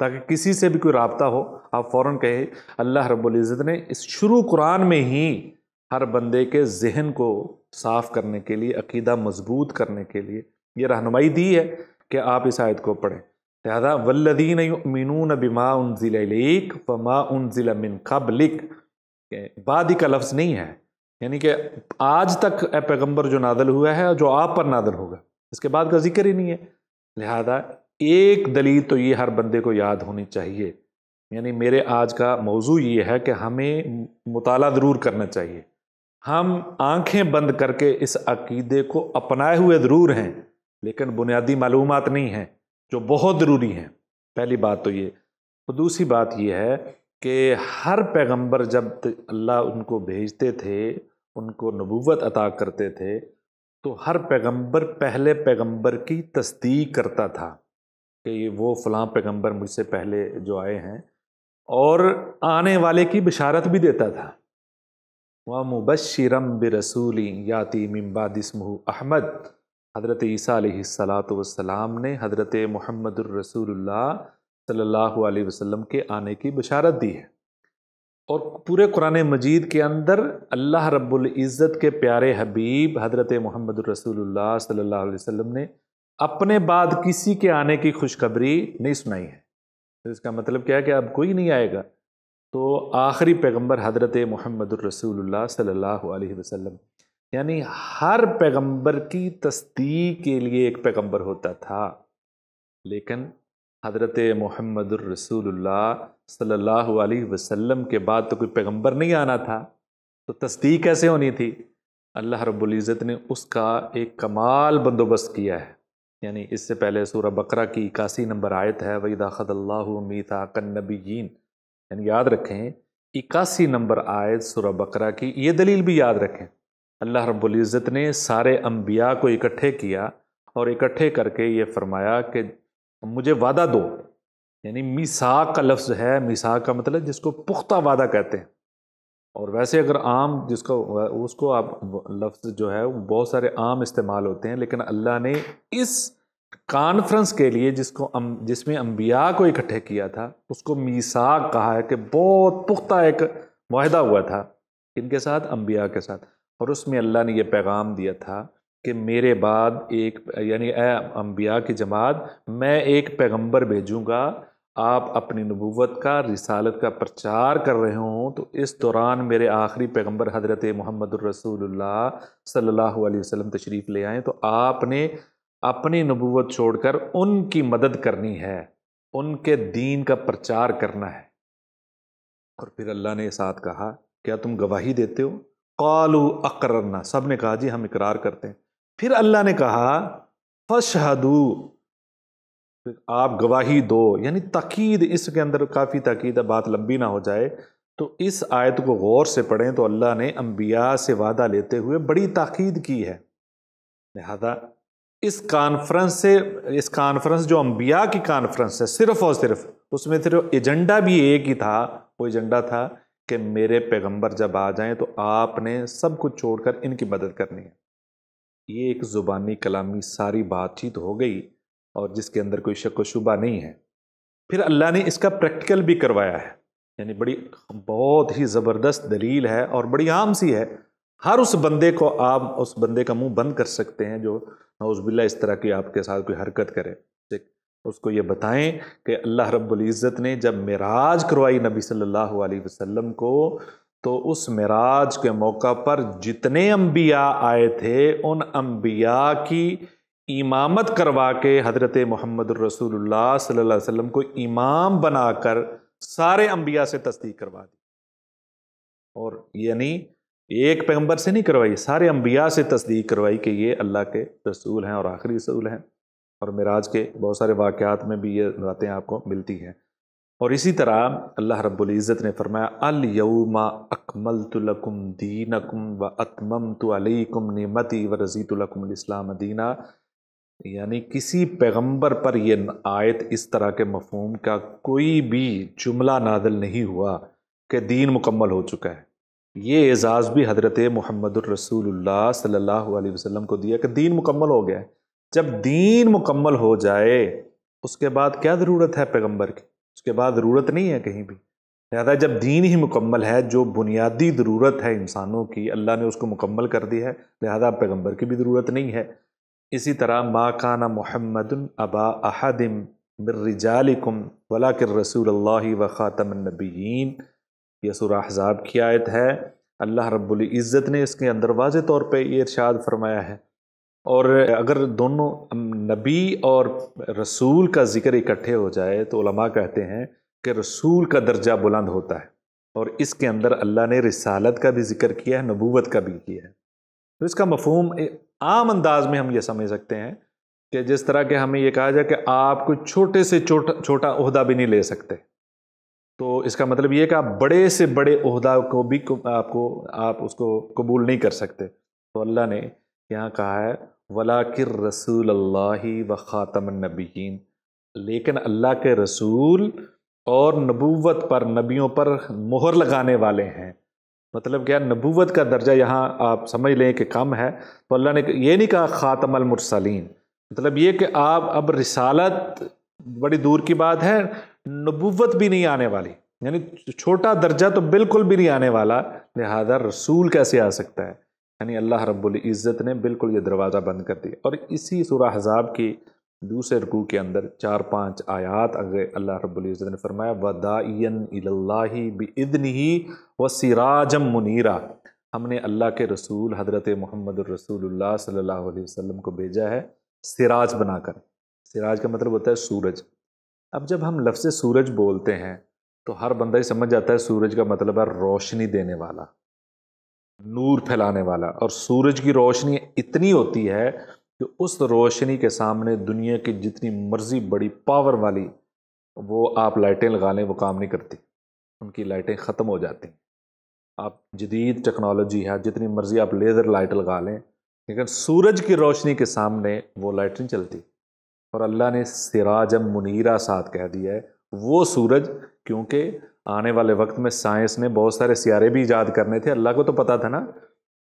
تاکہ کسی سے بھی کوئی رابطہ ہو آپ فوراً کہیں۔ اللہ رب العزت نے اس شروع قرآن میں ہی ہر بندے کے ذہن کو صاف کرنے کے لیے، عقیدہ مضبوط کرنے کے لیے یہ رہنمائی دی ہے کہ آپ اس آیت کو پڑھیں۔ لہذا والذین یؤمنون بما انزل الیک وما انزل من قبلک، بعد کا لفظ نہیں ہے، یعنی کہ آج تک اے پیغمبر جو نازل ہوا ہے جو آپ پر نازل ہوگا، اس کے بعد کا ذکر ہی نہیں ہے۔ لہذا ایک دلیل تو یہ ہر بندے کو یاد ہونی چاہیے، یعنی میرے آج کا موضوع یہ ہے کہ ہمیں مطالعہ ضرور کرنا چاہیے۔ ہم آنکھیں بند کر کے اس عقیدے کو اپنائے ہوئے ضرور ہیں، لیکن بنیادی معلومات نہیں ہیں جو بہت ضروری ہیں۔ پہلی بات تو یہ، اور دوسری بات یہ ہے کہ ہر پیغمبر جب اللہ ان کو بھیجتے تھے، ان کو نبوت عطا کرتے تھے، تو ہر پیغمبر پہلے پیغمبر کی تصدیق کرتا تھا کہ یہ وہ فلاں پیغمبر مجھ سے پہلے جو آئے ہیں، اور آنے والے کی بشارت بھی دیتا تھا۔ وَمُبَشِّرًا بِرَسُولٍ يَأْتِي مِن بَعْدِهِ اسْمُهُ احمد، حضرت عیسیٰ علیہ السلام نے حضرت محمد الرسول اللہ صلی اللہ علیہ وسلم کے آنے کی بشارت دی ہے۔ اور پورے قرآن مجید کے اندر اللہ رب العزت کے پیارے حبیب حضرت محمد الرسول اللہ صلی اللہ علیہ وسلم نے اپنے بعد کسی کے آنے کی خوشخبری نہیں سنائی ہے۔ اس کا مطلب کیا ہے کہ اب کوئی نہیں آئے گا، تو آخری پیغمبر حضرت محمد الرسول اللہ صلی اللہ علیہ وسلم، یعنی ہر پیغمبر کی تصدیق کے لیے ایک پیغمبر ہوتا تھا، لیکن حضرت محمد الرسول اللہ صلی اللہ علیہ وسلم کے بعد تو کوئی پیغمبر نہیں آنا تھا، تو تصدیق کیسے ہونی تھی؟ اللہ رب العزت نے اس کا ایک کمال بندوبست کیا ہے۔ یعنی اس سے پہلے سورہ بقرہ کی 81 نمبر آیت ہے، وَإِذَا أَخَذَ اللَّهُ مِيثَاقَ النَّبِيِّينَ، یعنی یاد رکھیں 81 نمبر آیت سورہ بقرہ کی، یہ دلیل بھی یاد رکھیں۔ اللہ رب العزت نے سارے انبیاء کو اکٹھے کیا اور اکٹھے کر کے یہ فرمایا کہ مجھے وعدہ دو، یعنی میثاق کا لفظ ہے، میثاق کا مطلب جس کو پختہ وعدہ کہتے ہیں، اور ویسے اگر عام جس کو اس کو آپ لفظ جو ہے بہت سارے عام استعمال ہوتے ہیں، لیکن اللہ نے اس کانفرنس کے لیے جس میں انبیاء کو اکٹھے کیا تھا اس کو میثاق کہا ہے، کہ بہت پختہ ایک معاہدہ ہوا تھا ان کے ساتھ، انبیاء کے ساتھ، اور اس میں اللہ نے یہ پیغام دیا تھا کہ میرے بعد یعنی اے انبیاء کی جماعت، میں ایک پیغمبر بھیجوں گا، آپ اپنی نبوت کا، رسالت کا پرچار کر رہے ہوں، تو اس دوران میرے آخری پیغمبر حضرت محمد الرسول اللہ صلی اللہ علیہ وسلم تشریف لے آئیں، تو آپ نے اپنی نبوت چھوڑ کر ان کی مدد کرنی ہے، ان کے دین کا پرچار کرنا ہے۔ اور پھر اللہ نے ساتھ کہا کیا تم گواہی دیتے ہو؟ قالوا اقررنا، سب نے کہا جی ہم اقرار کرتے ہیں۔ پھر اللہ نے کہا فاشہدوا، آپ گواہی دو، یعنی تاکید، اس کے اندر کافی تاکید ہے، بات لمبی نہ ہو جائے تو اس آیت کو غور سے پڑھیں تو اللہ نے انبیاء سے وعدہ لیتے ہوئے بڑی تاکید کی ہے۔ لہذا اس کانفرنس جو انبیاء کی کانفرنس ہے، صرف اور صرف اس میں صرف ایجنڈا بھی ایک ہی تھا، وہ ایجنڈا تھا کہ میرے پیغمبر جب آ جائیں تو آپ نے سب کچھ چھوڑ کر ان کی مدد کرنی ہے۔ یہ ایک زبانی کلامی ساری بات چیت ہو گئی اور جس کے اندر کوئی شک و شبہ نہیں ہے۔ پھر اللہ نے اس کا پریکٹیکل بھی کروایا ہے، یعنی بہت ہی زبردست دلیل ہے اور بڑی عام سی ہے، ہر اس بندے کو آپ اس بندے کا منہ بند کر سکتے ہیں جو نعوذ باللہ اس طرح کی آپ کے ساتھ کوئی حرکت کرے، اس کو یہ بتائیں کہ اللہ رب العزت نے جب معراج کروائی نبی صلی اللہ علیہ وسلم کو، تو اس معراج کے موقع پر جتنے انبیاء آئے تھے ان انبیاء کی امامت کروا کے حضرت محمد الرسول اللہ صلی اللہ علیہ وسلم کو امام بنا کر سارے انبیاء سے تصدیق کروا دی، اور یعنی ایک پیغمبر سے نہیں کروائی، سارے انبیاء سے تصدیق کروائی کہ یہ اللہ کے رسول ہیں اور آخری رسول ہیں۔ اور معراج کے بہت سارے واقعات میں بھی یہ باتیں آپ کو ملتی ہیں۔ اور اسی طرح اللہ رب العزت نے فرمایا الیوم اکملت لکم دینکم واتممت علیکم نعمتی ورضیت لکم الاسلام دینا، یعنی کسی پیغمبر پر یہ آیت اس طرح کے مفہوم کا کوئی بھی جملہ نازل نہیں ہوا کہ دین مکمل ہو چکا ہے۔ یہ اعزاز بھی حضرت محمد الرسول اللہ صلی اللہ علیہ وسلم کو دیا کہ دین مکمل ہو گیا ہے۔ جب دین مکمل ہو جائے اس کے بعد کیا ضرورت ہے پیغمبر کی؟ اس کے بعد ضرورت نہیں ہے کہیں بھی۔ لہذا جب دین ہی مکمل ہے، جو بنیادی ضرورت ہے انسانوں کی اللہ نے اس کو مکمل کر دی ہے، لہذا پیغمبر کی بھی ضرورت نہیں ہے۔ اسی طرح ما کان محمد ابا احد من رجالکم ولکن رسول اللہ و خاتم النبیین، یہ سورہ احزاب کی آیت ہے۔ اللہ رب العزت نے اس کے اندر واضح طور پہ یہ ارشاد فرمایا ہے، اور اگر دونوں نبی اور رسول کا ذکر اکٹھے ہو جائے تو علماء کہتے ہیں کہ رسول کا درجہ بلند ہوتا ہے، اور اس کے اندر اللہ نے رسالت کا بھی ذکر کیا ہے، نبوت کا بھی کیا ہے۔ تو اس کا مفہوم عام انداز میں ہم یہ سمجھ سکتے ہیں کہ جس طرح کہ ہمیں یہ کہا جائے کہ آپ کوئی چھوٹے سے چھوٹا عہدہ بھی نہیں لے سکتے، تو اس کا مطلب یہ کہ آپ بڑے سے بڑے عہدہ کو بھی آپ اس کو قبول نہیں کر سکتے۔ تو اللہ نے یہاں کہا ہے وَلَٰكِن رسول اللہ و خاتم النبیین، لیکن اللہ کے رسول اور نبوت پر، نبیوں پر مہر لگانے والے ہیں۔ مطلب کیا، نبوت کا درجہ یہاں آپ سمجھ لیں کہ کم ہے، تو اللہ نے یہ نہیں کہا خاتم المرسلین، مطلب یہ کہ آپ اب رسالت بڑی دور کی بات ہے، نبوت بھی نہیں آنے والی، یعنی چھوٹا درجہ تو بالکل بھی نہیں آنے والا، لہذا رسول کیسے آ سکتا ہے؟ یعنی اللہ رب العزت نے بالکل یہ دروازہ بند کر دیا۔ اور اسی سورہ احزاب کی دوسرے رکوع کے اندر 4-5 آیات اگر اللہ رب العزت نے فرمایا وَدَاعِيًا إِلَى اللَّهِ بِإِذْنِهِ وَسِرَاجًا مُنِيرًا، ہم نے اللہ کے رسول حضرت محمد الرسول اللہ صلی اللہ علیہ وسلم کو بھیجا ہے سراج بنا کر۔ سراج کا مطلب ہوتا ہے سورج۔ اب جب ہم لفظ سورج بولتے ہیں تو ہر بندہ ہی سمجھ جاتا ہے سورج کا مطلب ہے روشنی دینے والا، نور پھیلانے والا، اور سورج کی روشنی اتنی ہوتی ہے کہ اس روشنی کے سامنے دنیا کی جتنی مرضی بڑی پاور والی وہ آپ لائٹیں لگا لیں وہ کام نہیں کرتی، ان کی لائٹیں ختم ہو جاتی ہیں۔ آپ جدید ٹیکنالوجی ہے، جتنی مرضی آپ لیزر لائٹ لگا لیں، لیکن سورج کی روشنی کے سامنے وہ لائٹ نہیں چلتی۔ اور اللہ نے سراج منیرہ ساتھ کہہ دیا ہے، وہ سورج، کیونکہ آنے والے وقت میں سائنس نے بہت سارے سیارے بھی ایجاد کرنے تھے، اللہ کو تو پتہ تھا نا،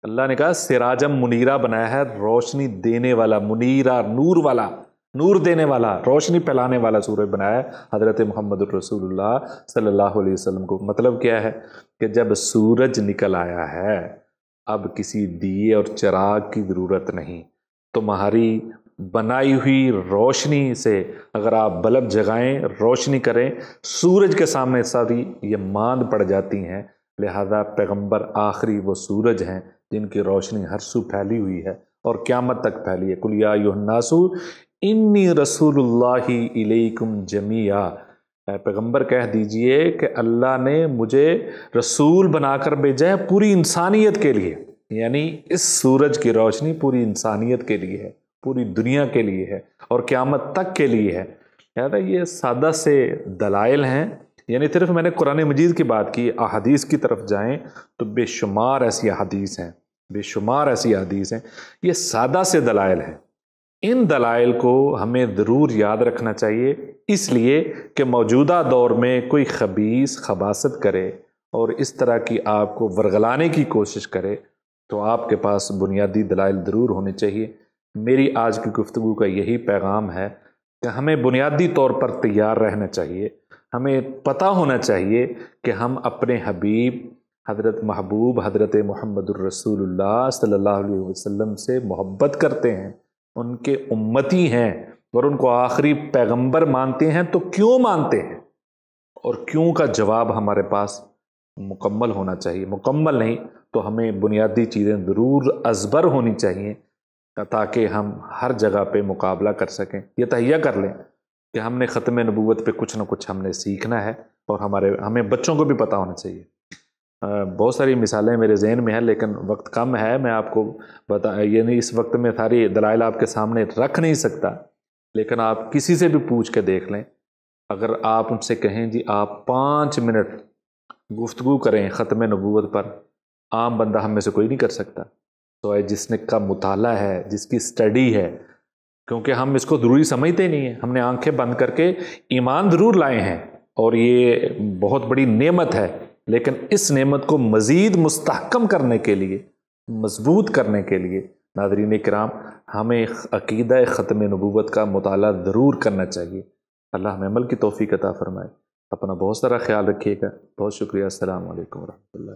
اللہ نے کہا سراجم منیرہ بنایا ہے، روشنی دینے والا، منیرہ نور والا، نور دینے والا، روشنی پھیلانے والا سورج بنایا ہے حضرت محمد الرسول اللہ صلی اللہ علیہ وسلم کو۔ مطلب کیا ہے کہ جب سورج نکل آیا ہے اب کسی دیے اور چراغ کی ضرورت نہیں، تمہاری بنائی ہوئی روشنی سے اگر آپ بلب جگائیں، روشنی کریں، سورج کے سامنے ساری یہ ماند پڑ جاتی ہیں۔ لہذا پیغمبر آخری وہ سورج ہیں جن کی روشنی ہر سو پھیلی ہوئی ہے اور قیامت تک پھیلی ہے۔ قُلْ يَا أَيُّهَا النَّاسُ إِنِّي رَسُولُ اللَّهِ إِلَيْكُمْ جَمِيعًا، اے پیغمبر کہہ دیجئے کہ اللہ نے مجھے رسول بنا کر بھیجا ہے پوری انسانیت کے لیے، یعنی اس سورج کی روشنی پوری انسانیت کے لیے ہے، پوری دنیا کے لیے ہے اور قیامت تک کے لیے ہے۔ لہذا یہ سادہ سے دلائل ہیں، یعنی صرف میں نے قرآن مجید کی بات کی، احادیث کی طرف جائیں تو بے شمار ایسی احادیث ہیں، بے شمار ایسی احادیث ہیں، یہ سادہ سے دلائل ہیں۔ ان دلائل کو ہمیں ضرور یاد رکھنا چاہیے، اس لیے کہ موجودہ دور میں کوئی خبیث خباثت کرے اور اس طرح کی آپ کو ورغلانے کی کوشش کرے تو آپ کے پاس بنیادی دلائل ضرور ہونے چاہیے۔ میری آج کی گفتگو کا یہی پیغام ہے کہ ہمیں بنیادی طور پر تیار رہنا چاہیے، ہمیں پتہ ہونا چاہیے کہ ہم اپنے حبیب حضرت محبوب حضرت محمد الرسول اللہ صلی اللہ علیہ وسلم سے محبت کرتے ہیں، ان کے امتی ہیں اور ان کو آخری پیغمبر مانتے ہیں۔ تو کیوں مانتے ہیں اور کیوں کا جواب ہمارے پاس مکمل ہونا چاہیے۔ مکمل نہیں تو ہمیں بنیادی چیزیں ضرور ازبر ہونی چاہیے تاکہ ہم ہر جگہ پہ مقابلہ کر سکیں۔ یہ تہیہ کر لیں کہ ہم نے ختم نبوت پہ کچھ نہ کچھ ہم نے سیکھنا ہے، اور ہمیں بچوں کو بھی پتہ ہونا چاہیے۔ بہت ساری مثالیں میرے ذہن میں ہیں لیکن وقت کم ہے، میں آپ کو یعنی اس وقت میں ساری دلائل آپ کے سامنے رکھ نہیں سکتا، لیکن آپ کسی سے بھی پوچھ کے دیکھ لیں، اگر آپ ان سے کہیں جی آپ 5 منٹ گفتگو کریں ختم نبوت پر، عام بندہ ہم میں سے کوئی نہیں کر سکتا، تو جس نے کا مطالعہ ہے، جس کی اسٹڈی ہے، کیونکہ ہم اس کو ضروری سمجھتے نہیں ہیں، ہم نے آنکھیں بند کر کے ایمان ضرور لائے ہیں اور یہ بہت بڑی نعمت ہے، لیکن اس نعمت کو مزید مستحکم کرنے کے لیے، مضبوط کرنے کے لیے ناظرین کرام ہمیں عقیدہ ختم نبوت کا مطالعہ ضرور کرنا چاہیے۔ اللہ ہمیں عمل کی توفیق عطا فرمائے۔ اپنا بہت سارا خیال رکھیے گا. بہت شکریہ. السلام علیکم ورحمۃ اللہ.